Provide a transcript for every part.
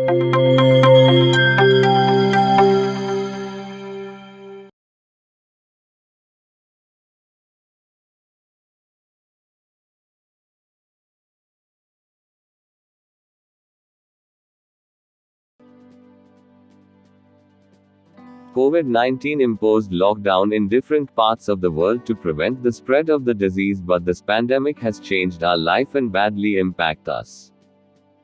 COVID-19 imposed lockdown in different parts of the world to prevent the spread of the disease, but this pandemic has changed our life and badly impact us.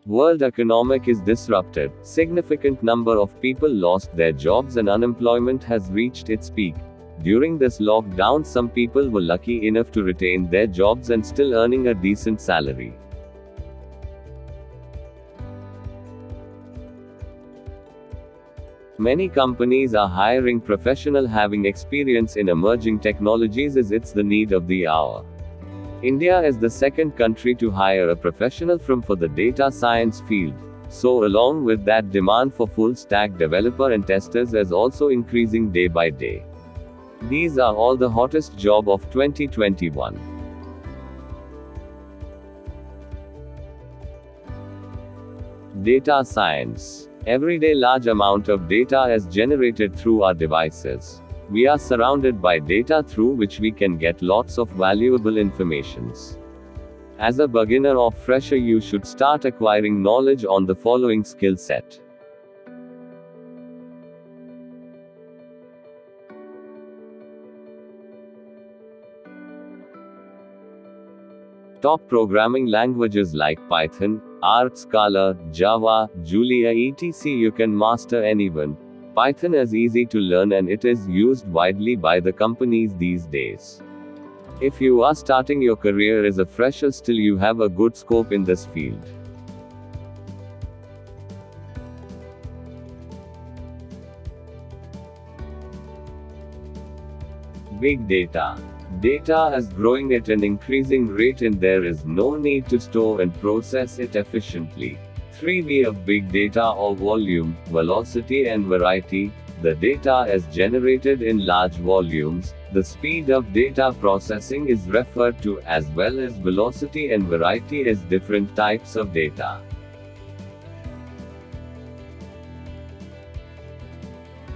World economic is disrupted, significant number of people lost their jobs and unemployment has reached its peak. During this lockdown, some people were lucky enough to retain their jobs and still earning a decent salary. Many companies are hiring professionals having experience in emerging technologies as it's the need of the hour. India is the second country to hire a professional for the data science field. So along with that, demand for full stack developer and testers is also increasing day by day. These are all the hottest job of 2021. Data science. Every day large amount of data is generated through our devices. We are surrounded by data through which we can get lots of valuable informations. As a beginner or fresher, you should start acquiring knowledge on the following skill set. Top programming languages like Python, R, Scala, Java, Julia etc. You can master anyone. Python is easy to learn and it is used widely by the companies these days. If you are starting your career as a fresher, still you have a good scope in this field. Big data. Data is growing at an increasing rate and there is no need to store and process it efficiently. 3V of big data or volume, velocity and variety. The data is generated in large volumes. The speed of data processing is referred to, as well as velocity and variety as different types of data.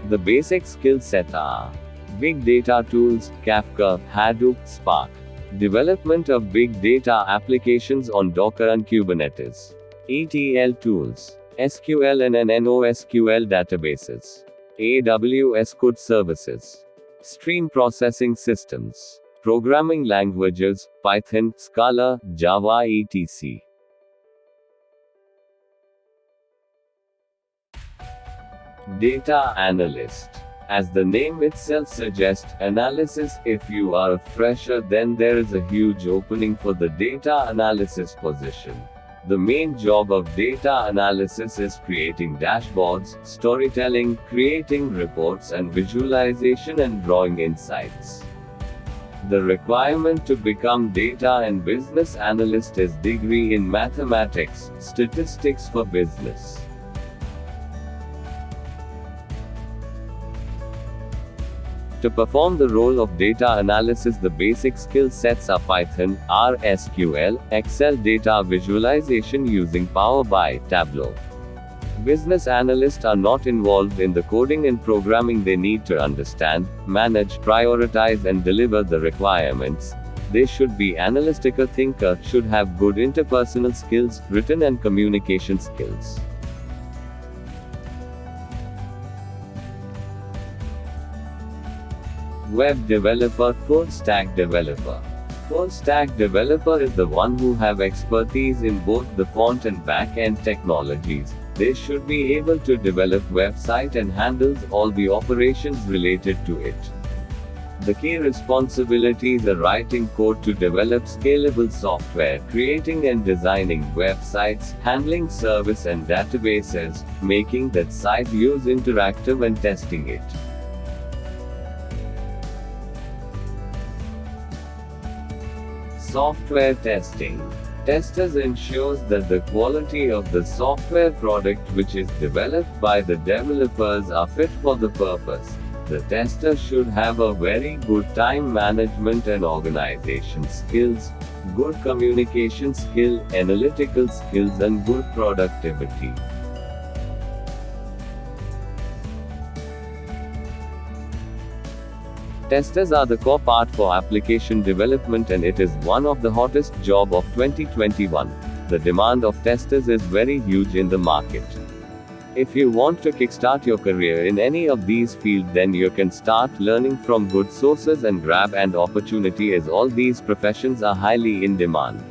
The basic skill set are big data tools, Kafka, Hadoop, Spark. Development of big data applications on Docker and Kubernetes. ETL tools. SQL and NoSQL databases. AWS COD services. Stream processing systems. Programming languages, Python, Scala, Java etc. Data analyst. As the name itself suggests, analysis. If you are a fresher, then there is a huge opening for the data analysis position. The main job of data analysis is creating dashboards, storytelling, creating reports and visualization and drawing insights. The requirement to become data and business analyst is degree in mathematics, statistics for business. To perform the role of data analysis, the basic skill sets are Python, R, SQL, Excel data visualization using Power BI, Tableau. Business analysts are not involved in the coding and programming. They need to understand, manage, prioritize and deliver the requirements. They should be analytical thinker, should have good interpersonal skills, written and communication skills. Web developer, full stack developer. Full stack developer is the one who have expertise in both the front and back end technologies. They should be able to develop website and handles all the operations related to it. The key responsibilities are writing code to develop scalable software, creating and designing websites, handling service and databases, making that site use interactive and testing it. Software testing. Testers ensures that the quality of the software product which is developed by the developers are fit for the purpose. The tester should have a very good time management and organization skills, good communication skill, analytical skills and good productivity. Testers are the core part for application development and it is one of the hottest job of 2021. The demand of testers is very huge in the market. If you want to kickstart your career in any of these fields, then you can start learning from good sources and grab an opportunity as all these professions are highly in demand.